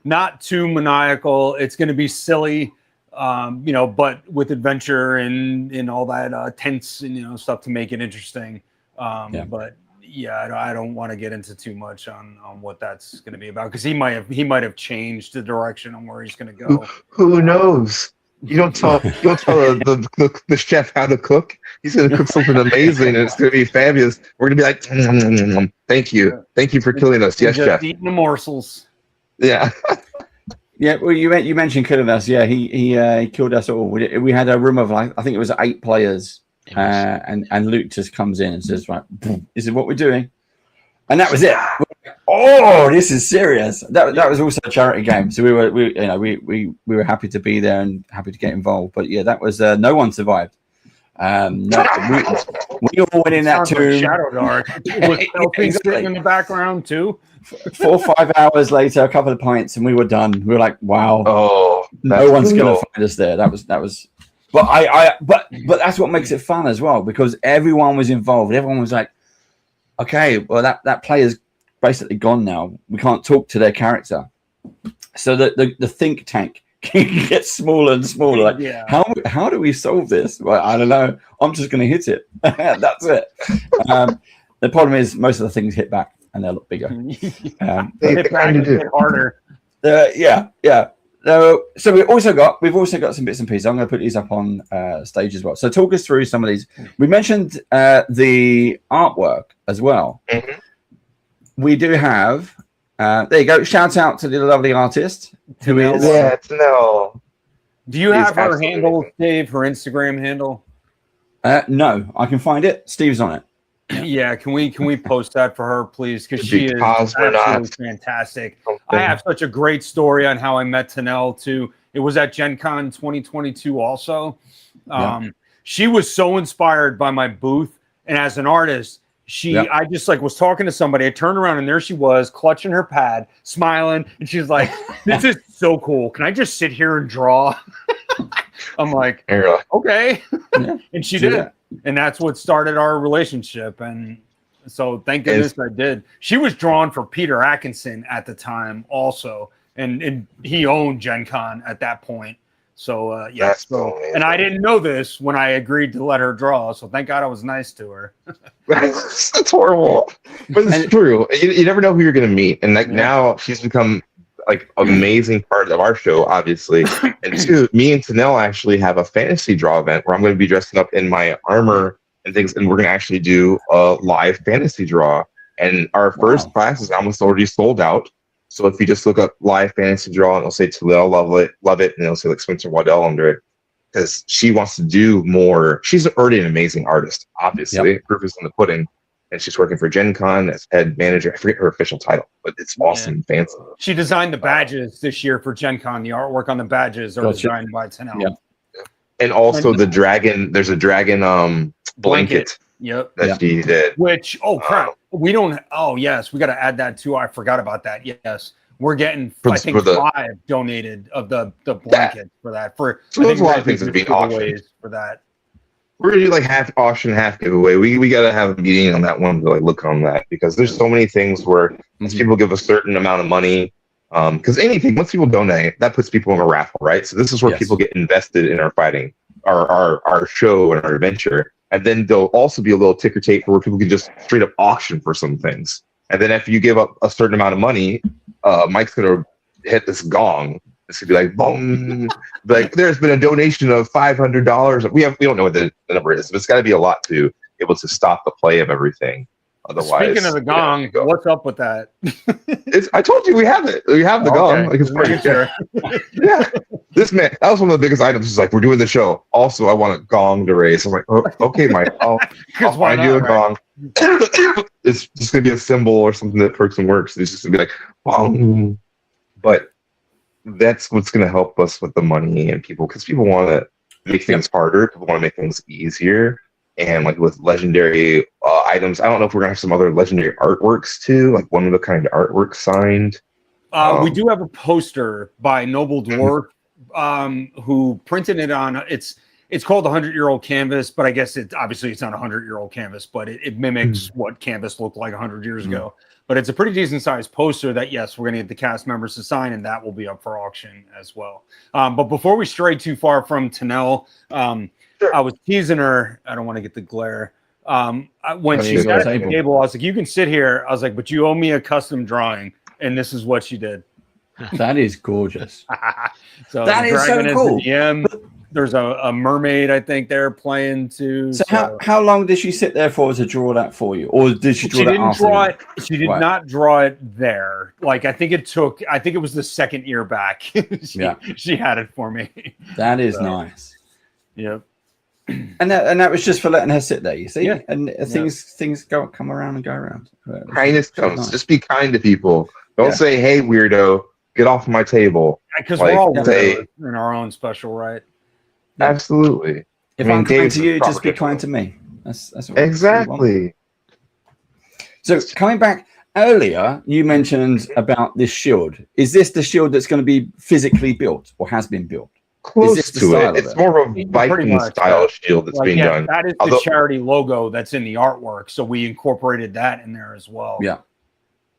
not too maniacal. It's going to be silly, but with adventure and all that tense and stuff to make it interesting. But I don't want to get into too much on what that's going to be about, because he might have changed the direction on where he's going to go. Who knows? You don't tell the chef how to cook. He's going to cook something amazing, and it's going to be fabulous. We're going to be like, thank you for killing us. Yes, chef. Eating the morsels. Yeah. Yeah. Well, you mentioned killing us. Yeah, he killed us all. We had a room of I think it was 8 players, and Luke just comes in and says, "Right, this is what we're doing," and that was it. Oh, this is serious. That was also a charity game, so we were happy to be there and happy to get involved. But yeah, that was no one survived. We all went in that tomb. Shadow Dark with sitting in the background too. 4 or 5 hours later, a couple of pints, and we were done. We were like, "Wow, no one's going to find us there." That was. But that's what makes it fun as well, because everyone was involved. Everyone was like, "Okay, well that player's basically gone now. We can't talk to their character." So the think tank gets smaller and smaller. Like, how do we solve this? Well, I don't know. I'm just going to hit it. That's it. The problem is most of the things hit back and they look bigger. They hit back and hit harder. Yeah. So we've also got some bits and pieces. I'm going to put these up on stage as well. So talk us through some of these. We mentioned the artwork as well. Mhm. We do have. There you go. Shout out to the lovely artist who is. Yeah, it's no. Do you He's have her absolutely handle, amazing. Dave? Her Instagram handle? No, I can find it. Steve's on it. Yeah, can we post that for her, please? Because she is Because we're absolutely not fantastic. something. I have such a great story on how I met Tanel too. It was at GenCon 2022 also. She was so inspired by my booth, and as an artist, I just like was talking to somebody. I turned around and there she was, clutching her pad, smiling, and she's like, "This is so cool. Can I just sit here and draw?" I'm like, And you're like, okay. Yeah. And she did it. And that's what started our relationship. And so thank goodness I did. She was drawn for Peter Atkinson at the time also. And he owned Gen Con at that point. So yeah. That's So amazing. and I didn't know this when I agreed to let her draw. So thank God I was nice to her. That's horrible, but it's true. You never know who you're gonna meet, and like now she's become like amazing part of our show, obviously. And two, me and Tanel actually have a fantasy draw event where I'm going to be dressing up in my armor and things, and we're going to actually do a live fantasy draw. And our first class is almost already sold out. So if you just look up live fantasy draw, and it'll say Tanel love it, and it'll say like Spencer Waddell under it, because she wants to do more. She's already an amazing artist, obviously. Proof is in the pudding. And she's working for Gen Con as head manager. I forget her official title, but it's awesome and fancy. She designed the badges this year for Gen Con. The artwork on the badges are designed by Tanel. Yeah. And also the dragon, there's a dragon blanket Yep. that she did. Which, oh crap, we don't. Oh yes, we got to add that too. I forgot about that. Yes, we're getting I think 5 donated of the blanket for that. For so there's a lot of things that being auctioned for that. We're gonna do like half auction, half giveaway. We gotta have a meeting on that one to like look on that, because there's so many things where once people give a certain amount of money, because anything once people donate, that puts people in a raffle, right? So this is where people get invested in our fighting, our show and our adventure, and then there'll also be a little ticker tape where people can just straight up auction for some things. And then if you give up a certain amount of money, Mike's gonna hit this gong. It's gonna be like boom, like there's been a donation of $500. We don't know what the number is, but it's got to be a lot to be able to stop the play of everything. Otherwise, speaking of the gong, what's up with that? I told you we have it. We have the gong. Like it's pretty sure. Yeah, this man, that was one of the biggest items. Is like we're doing the show. Also, I want a gong to raise. I'm like, oh, okay, Mike, I'll find you a gong. It's just gonna be a symbol or something that perks and works. It's just gonna be like, bong. But that's what's going to help us with the money and people, because people want to make things harder. People want to make things easier. And like with legendary items, I don't know if we're going to have some other legendary artworks too, like one of the kind of artwork signed. We do have a poster by Noble Dwarf who printed it on it's called the 100-year-old canvas, but I guess it's not a 100-year-old canvas, but it mimics what canvas looked like 100 years ago. But it's a pretty decent sized poster that, yes, we're going to get the cast members to sign, and that will be up for auction as well. But before we stray too far from Tanel, I was teasing her. I don't want to get the glare. When she got at the table, I was like, you can sit here. I was like, but you owe me a custom drawing. And this is what she did. That is gorgeous. So that is so cool. There's a mermaid, I think they're playing too. So how long did she sit there for to draw that for you, or did she draw that after? She did not draw it there. Like I think it was the second year back. She had it for me. That is nice. Yep. And that was just for letting her sit there. You see, and things come around and go around. Kindness comes. Nice. Just be kind to people. Don't say, "Hey, weirdo, get off my table." Because we're all in our own special right. Absolutely. If I'm kind to you, just be kind to me. That's what exactly. So coming back earlier, you mentioned about this shield. Is this the shield that's going to be physically built or has been built? Close to it. It's more of a Viking style shield that's being done. That is the charity logo that's in the artwork, so we incorporated that in there as well.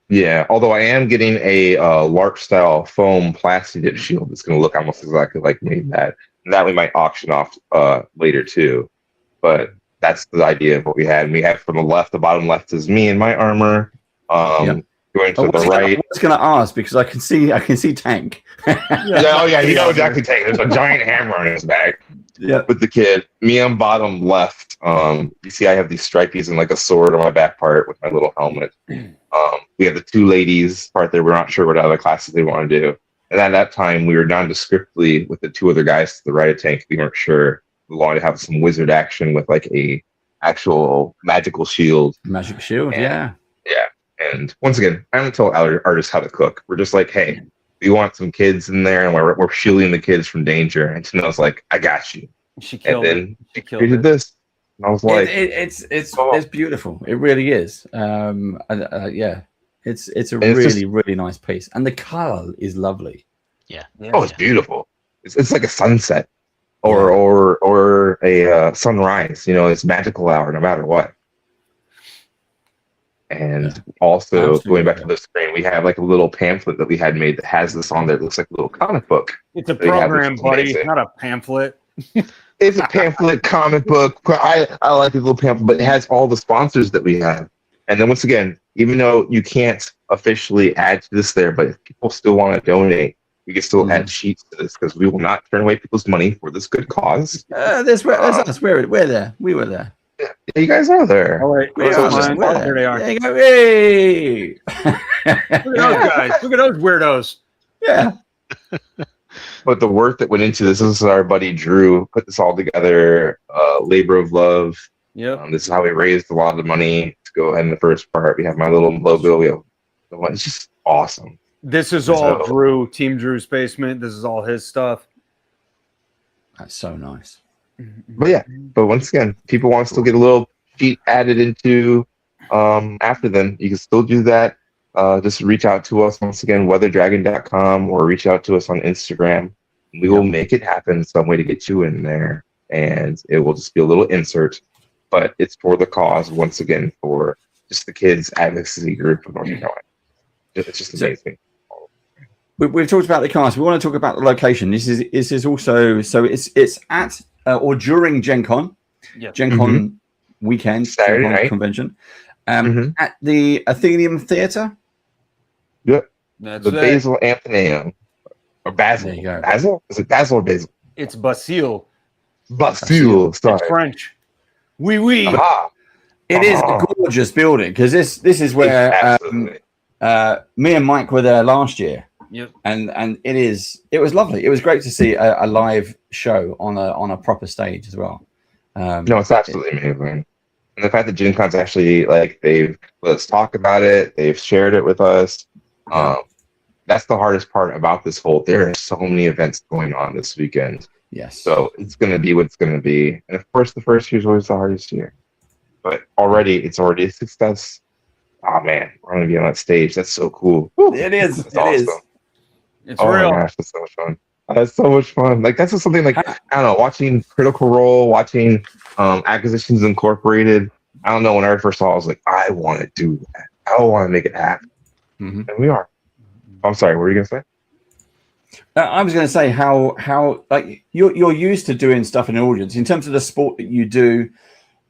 Yeah, although I am getting a LARP style foam plastic shield that's going to look almost exactly like made that. And that we might auction off later too. But that's the idea of what we had. And we have from the left, the bottom left is me and my armor. Going to the right. I was going to ask because I can see Tank. Oh yeah, you know exactly. There's a giant hammer on his back. Yeah. With the kid, me on bottom left. You see, I have these stripies and like a sword on my back part with my little helmet. We have the two ladies part there. We're not sure what other classes they want to do. And at that time, we were nondescriptly with the two other guys to the right of Tank. We weren't sure. We wanted to have some wizard action with like a actual magical shield. Magic shield, Yeah. And once again, I don't tell artists how to cook. We're just like, hey, we want some kids in there, and we're shielding the kids from danger. And Tano's like, I got you. She killed it. And then she did this. And I was like, it's beautiful. It really is. Yeah. It's a really nice piece, and the color is lovely. Yeah. Oh, it's beautiful. It's like a sunset, or a sunrise. You know, it's magical hour no matter what. And also Absolutely. Going back to the screen, we have like a little pamphlet that we had made that has this on there. It looks like a little comic book. It's a program, buddy, not a pamphlet. It's a pamphlet comic book. I like the little pamphlet, but it has all the sponsors that we have. And then once again, even though you can't officially add to this there, but if people still want to donate, we can still add sheets to this because we will not turn away people's money for this good cause. There's us. We're there. We were there. Yeah, you guys are there. All right, there they are. There you go. Hey! Look at those guys. Look at those weirdos. Yeah. But the work that went into this is our buddy Drew put this all together. Labor of love. Yep. This is how we raised a lot of the money to go ahead in the first part. We have my little logo. We have it's just awesome. This is all Drew, Team Drew's basement. This is all his stuff. That's so nice. But once again, people want to still get a little sheet added into after them. You can still do that. Just reach out to us once again, weatherdragon.com, or reach out to us on Instagram. We will make it happen some way to get you in there, and it will just be a little insert, but it's for the cause once again for just the kids advocacy group of North Carolina. It's just amazing. We've talked about the cast. We want to talk about the location. This is also it's at or during GenCon, GenCon weekend, Saturday GenCon night convention, at the Athenaeum Theatre. Yep, That's the Basil Athenaeum or Basil. There you go. Basil? Is it Basil or Basil? It's Basile. Basil. Sorry. It's French. Oui. Aha. It is a gorgeous building because this is where me and Mike were there last year. Yep. And it was lovely. It was great to see a live show on a proper stage as well. No, it's absolutely amazing. And the fact that GenCon's actually they've let us talk about it, they've shared it with us. That's the hardest part about this whole. There are so many events going on this weekend. Yes. So it's going to be what it's going to be. And of course, the first year is always the hardest year. But it's already a success. Oh man, we're going to be on that stage. That's so cool. It is. That's awesome. It's real. My gosh, that's so much fun. That's so much fun. That's just something I don't know, watching Critical Role, watching Acquisitions Incorporated. I don't know, when I first saw it, I was like, I want to do that. I want to make it happen. And we are. I'm sorry, what were you going to say? I was going to say how you're used to doing stuff in an audience. In terms of the sport that you do,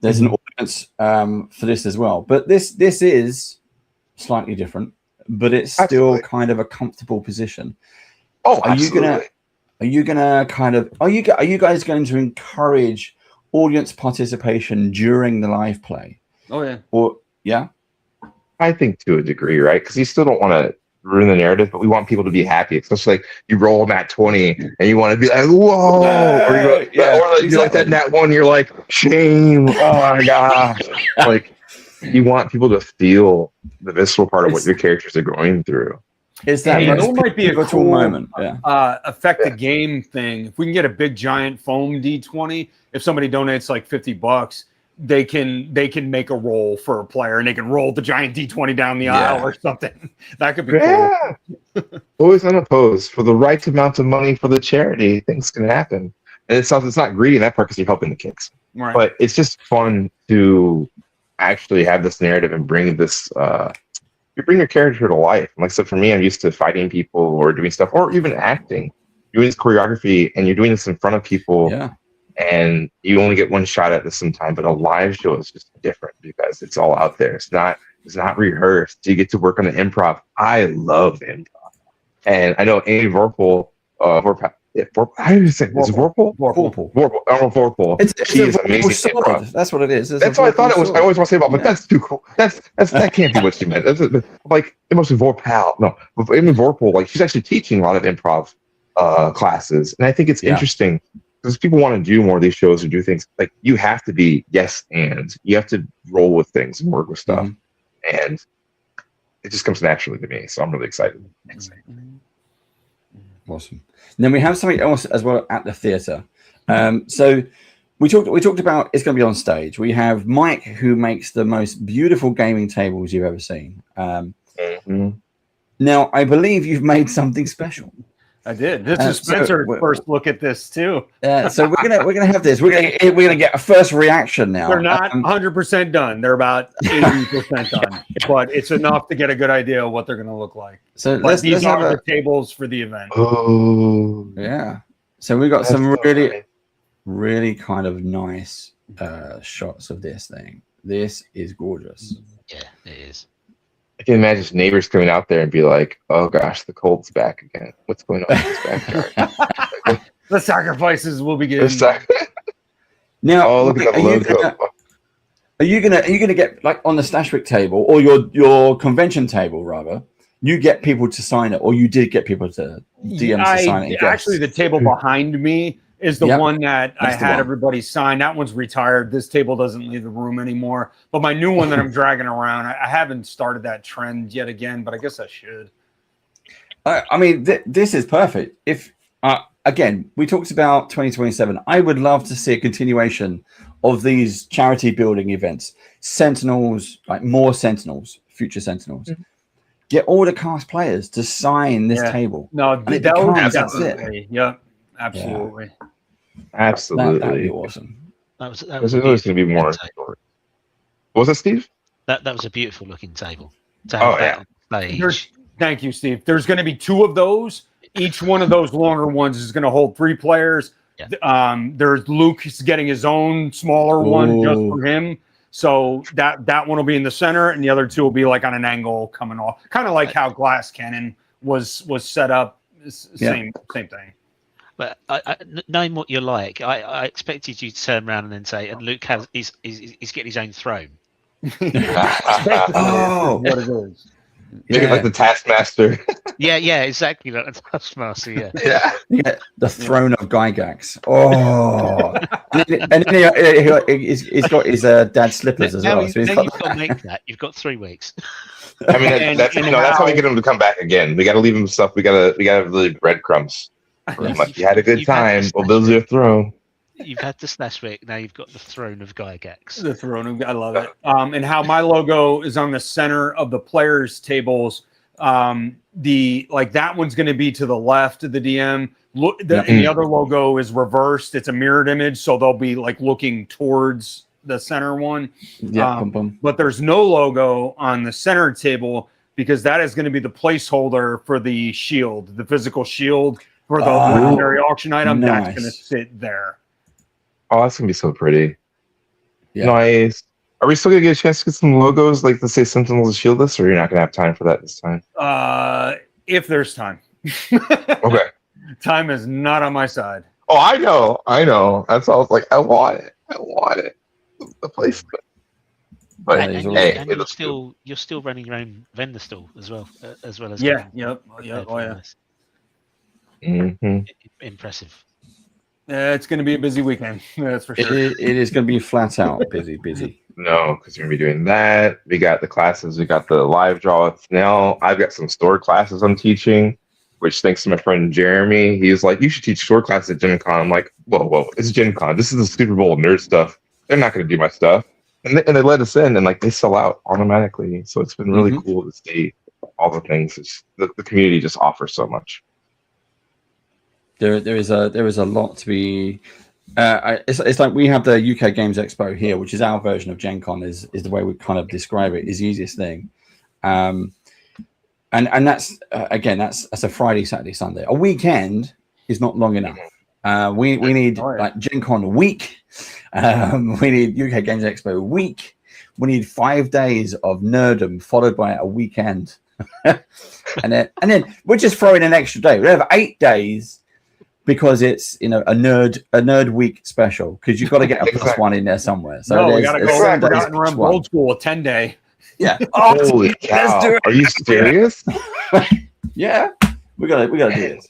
there's an audience for this as well. But this is slightly different, but it's still kind of a comfortable position. Oh, are you guys going to encourage audience participation during the live play? Oh yeah. Or yeah? I think to a degree, right? Because you still don't want to ruin the narrative, but we want people to be happy. Especially you roll nat 20 and you want to be like, whoa, or you like that nat 1, you're like, shame. Oh my gosh. You want people to feel the visceral part of what your characters are going through. Is that might be a cool moment? Affect the game thing. If we can get a big giant foam D20, if somebody donates like $50, they can make a roll for a player and they can roll the giant D20 down the aisle or something. That could be cool. Always unopposed. For the right amount of money for the charity, things can happen. And it's not greedy in that part because you're helping the kids. Right. But it's just fun to actually have this narrative and bring this you bring your character to life. Like, so for me, I'm used to fighting people or doing stuff, or even acting, doing this choreography, and you're doing this in front of people. Yeah. And you only get one shot at this sometime, but a live show is just different because it's all out there. It's not It's not rehearsed. You get to work on the improv. I love improv. And I know Amy Vorpal, how do you say it? Is it Vorpal? Vorpal. Vorpal. It's She a is amazing sword. improv. That's what it is. That's what I thought it was. I always want to say about, but that's too cool. That can't be what she meant. Like it must be Vorpal. No, but Amy Vorpal, like she's actually teaching a lot of improv classes, and I think it's interesting because people want to do more of these shows or do things. Like you have to be yes and you have to roll with things and work with stuff, and it just comes naturally to me. So I'm really excited. Awesome. And then we have something else as well at the theater. So we talked about it's going to be on stage. We have Mike, who makes the most beautiful gaming tables you've ever seen. Now, I believe you've made something special. I did. This is Spencer's first look at this too. So we're gonna have this. We're gonna get a first reaction now. They're not 100% done. They're about 80% done, but it's enough to get a good idea of what they're gonna look like. So let's these have are the tables for the event. Oh, yeah. So we've got some really kind of nice shots of this thing. This is gorgeous. Yeah, it is. I can imagine neighbors coming out there and be like, "Oh gosh, the cold's back again. What's going on in this backyard?" The sacrifices will begin. Now, look at that logo. Are you gonna get like on the Stashwick table or your convention table rather? You get people to sign it, or you did get people to DM to sign it. Actually, the table behind me is the one that I had everybody sign. That one's retired. This table doesn't leave the room anymore. But my new one that I'm dragging around, I haven't started that trend yet again, but I guess I should. I mean, this is perfect. If again, we talked about 2027. I would love to see a continuation of these charity building events. Sentinels, like more Sentinels, future Sentinels. Get all the cast players to sign this table. No, that would be definitely. Yep. Absolutely. Absolutely. That'd be awesome. That was going to be more. What was that, Steve? That was a beautiful looking table. Thank you, Steve. There's going to be 2 of those. Each one of those longer ones is going to hold 3 players. Yeah. There's Luke getting his own smaller one just for him. So that one will be in the center, and the other 2 will be like on an angle coming off, kind of like how Glass Cannon was set up. Same thing. But knowing what you're like, I expected you to turn around and then say, "And Luke he's getting his own throne." Oh, what it is. Make it like the Taskmaster. yeah, exactly like the Taskmaster. Yeah, the throne of Gygax. Oh, and then he's got his dad's slippers as well. So you've got to make that. You've got 3 weeks. I mean, that's how we get him to come back again. We got to leave him stuff. We got to really breadcrumbs. Like, you had a good time. We'll build you a throne. You've had the Stashwick. Now you've got the throne of Gygax. The throne of I love it. And how my logo is on the center of the players' tables. That one's going to be to the left of the DM. And the other logo is reversed. It's a mirrored image, so they'll be like looking towards the center one. But there's no logo on the center table because that is going to be the placeholder for the shield, the physical shield. For the legendary auction item, that's going to sit there. Oh, that's going to be so pretty. Yeah. Nice. Are we still going to get a chance to get some logos, like let's say Sentinels of Shieldless, or you're not going to have time for that this time? If there's time. Okay. Time is not on my side. Oh, I know. That's all. I was like, I want it. The placement. But and you're still running your own vendor stall as well as. Impressive. It's going to be a busy weekend. That's for sure. It is going to be flat out busy. No, because you're going to be doing that. We got the classes. We got the live draw with Snell. I've got some store classes I'm teaching, which thanks to my friend Jeremy. He's like, you should teach store classes at GenCon. I'm like, whoa, it's GenCon. This is the Super Bowl of nerd stuff. They're not going to do my stuff. And they let us in, and like they sell out automatically. So it's been really cool to see all the things. The community just offers so much. There is a lot to be. It's like we have the UK Games Expo here, which is our version of GenCon. Is the way we kind of describe it. Is the easiest thing, and that's again that's a Friday, Saturday, Sunday. A weekend is not long enough. We need like GenCon week. We need UK Games Expo week. We need 5 days of nerdom followed by a weekend. and then we're just throwing an extra day. We have 8 days because it's a nerd week special, because you've got to get a plus one in there somewhere. So no, we got to go Forgotten Realm old school, a 10-day. Yeah. Holy cow! Let's do it. Are you serious? Yeah, we gotta do this.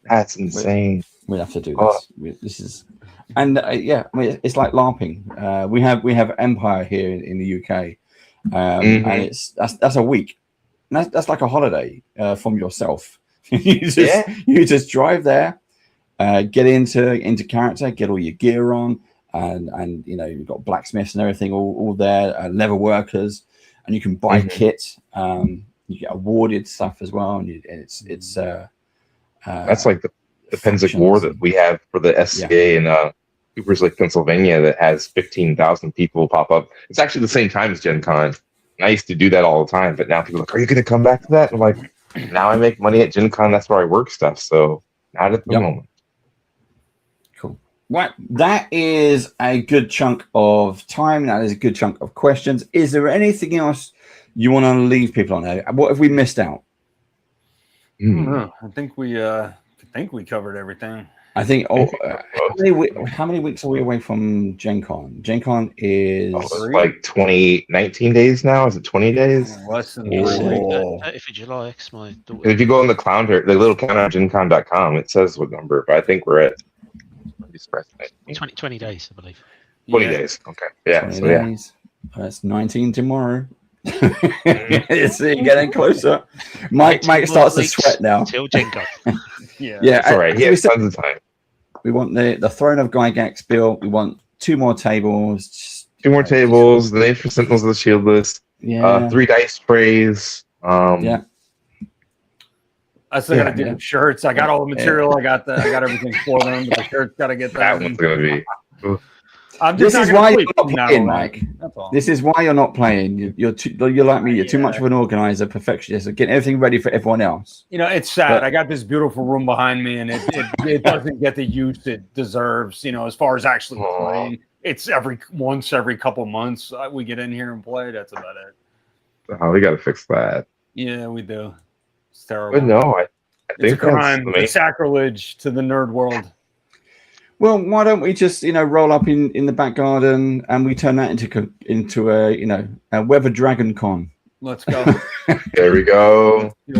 That's insane. We have to do this. This is, and yeah, I mean, it's like LARPing. We have Empire here in the UK, and that's a week. And that's like a holiday from yourself. you just drive there, get into character, get all your gear on, and you've got blacksmiths and everything all there, leather workers, and you can buy kit. You get awarded stuff as well, and it's that's like the Penzic War that we have for the SCA in Cooper's Lake, Pennsylvania, that has 15,000 people pop up. It's actually the same time as Gen Con. And I used to do that all the time, but now people are like, are you going to come back to that? And I'm like, now I make money at Gen Con. That's where I work stuff. So not at the moment. Cool. Right. That is a good chunk of time. That is a good chunk of questions. Is there anything else you want to leave people on there? What have we missed out? I think we covered everything. I think. How many weeks are we away from Gen Con? Gen Con is like 19 days now. Is it 20 days? Less than 30th of July. If you go on the calendar, the little calendar on GenCon.com, it says what number, but I think we're at 20 days, I believe. 20 days. Okay. Yeah. 20 so days. That's 19 tomorrow. It's getting closer. Mike starts to sweat now. Till Gen Con. Yeah. That's all right. Yeah, tons of time. We want the Throne of Gygax built. We want 2 more tables. 2 more tables. The names for Sentinels of the Shieldless. Yeah. 3 dice sprays. Yeah. I still got to do the shirts. I got all the material. I got everything for them. But the shirts got to get that one's gonna be. This is why you're not playing, Mike. This is why you're not playing. You're like me. You're too much of an organizer, perfectionist, getting everything ready for everyone else. It's sad. I got this beautiful room behind me, and it doesn't get the use it deserves. As far as actually playing, it's every couple months we get in here and play. That's about it. Oh, we got to fix that. Yeah, we do. It's terrible. But no, I think it's a crime. It's sacrilege to the nerd world. Well, why don't we just roll up in the back garden and we turn that into a Weather Dragon Con? Let's go. There we go. We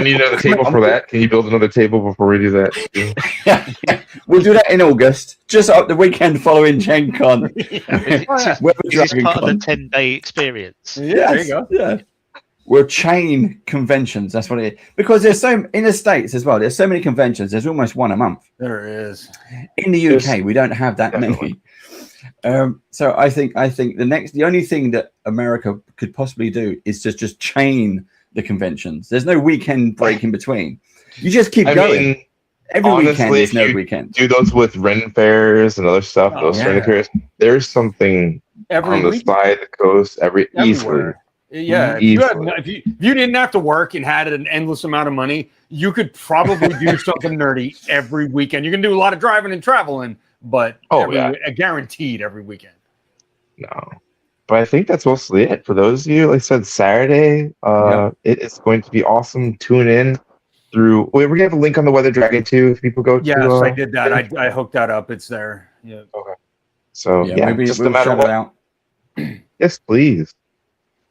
need another table for that. Can you build another table before we do that? We'll do that in August, just up the weekend following Gen Con. This is part of the 10-day experience. Yeah, there you go. Yeah. We're chain conventions. That's what it is. Because there's in the States as well. There's so many conventions. There's almost one a month. There is. In the UK, we don't have that many. So I think the only thing that America could possibly do is just chain the conventions. There's no weekend break in between. You just keep going. Every weekend is no weekend. Do those with Ren fairs and other stuff. Ren fairs. There's something on the side, the coast, easily. Yeah, if you didn't have to work and had an endless amount of money, you could probably do something nerdy every weekend. You can do a lot of driving and traveling, but guaranteed every weekend. No, but I think that's mostly it for those of you. Like I said, Saturday, it is going to be awesome. Tune in through. We're gonna have a link on the Weather Dragon too. If people go, yes, I did that. I hooked that up. It's there. Yeah. Okay. So maybe just we'll no matter shout what. it out. Yes, please.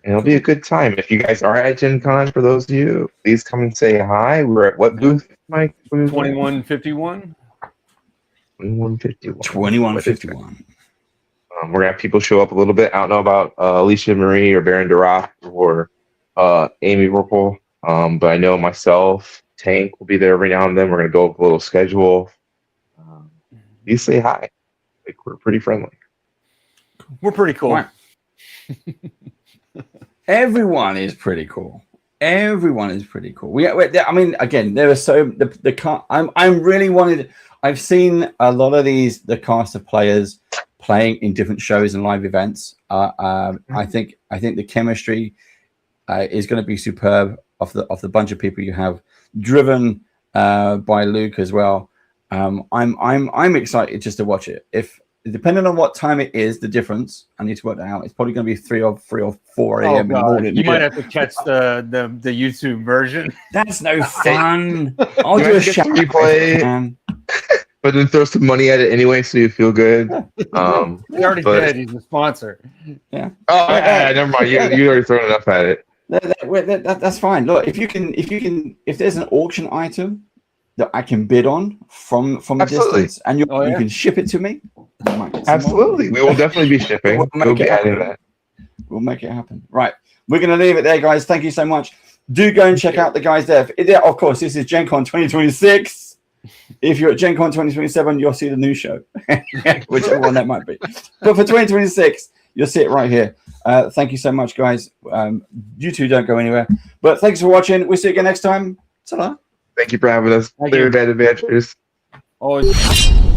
And it'll be a good time. If you guys are at Gen Con, for those of you, please come and say hi. We're at what booth, Mike? 2151. 2151. 2151. We're going to have people show up a little bit. I don't know about Alicia Marie or Baron Durock or Amy Whirlpool, but I know myself, Tank will be there every now and then. We're going to go over a little schedule. You say hi. Like, we're pretty friendly. We're pretty cool. Right. Everyone is pretty cool. Everyone is pretty cool. I mean, again, there are so I'm really wanted. I've seen a lot of the cast of players playing in different shows and live events. I think the chemistry is going to be superb of the bunch of people you have, driven by Luke as well. I'm excited just to watch it. If depending on what time it is, the difference. I need to work that out. It's probably going to be 3 or 4 a.m. in the morning. You might have to catch the YouTube version. That's no fun. I'll do a shout replay, but then throw some money at it anyway, so you feel good. He already did. He's a sponsor. Yeah. Oh, never mind. You already thrown enough at it. That's fine. Look, if there's an auction item that I can bid on from a distance, and you can ship it to me, absolutely, we will definitely be shipping. We'll be adding that. We'll make it happen. Right, we're going to leave it there, guys. Thank you so much. Do go and check out the guys there. Of course, this is GenCon 2026. If you're at GenCon 2027, you'll see the new show, whichever one that might be. But for 2026, you'll see it right here. Thank you so much, guys. You two don't go anywhere. But thanks for watching. We'll see you again next time. Ta-da. Thank you for having us. Very bad adventures. Always.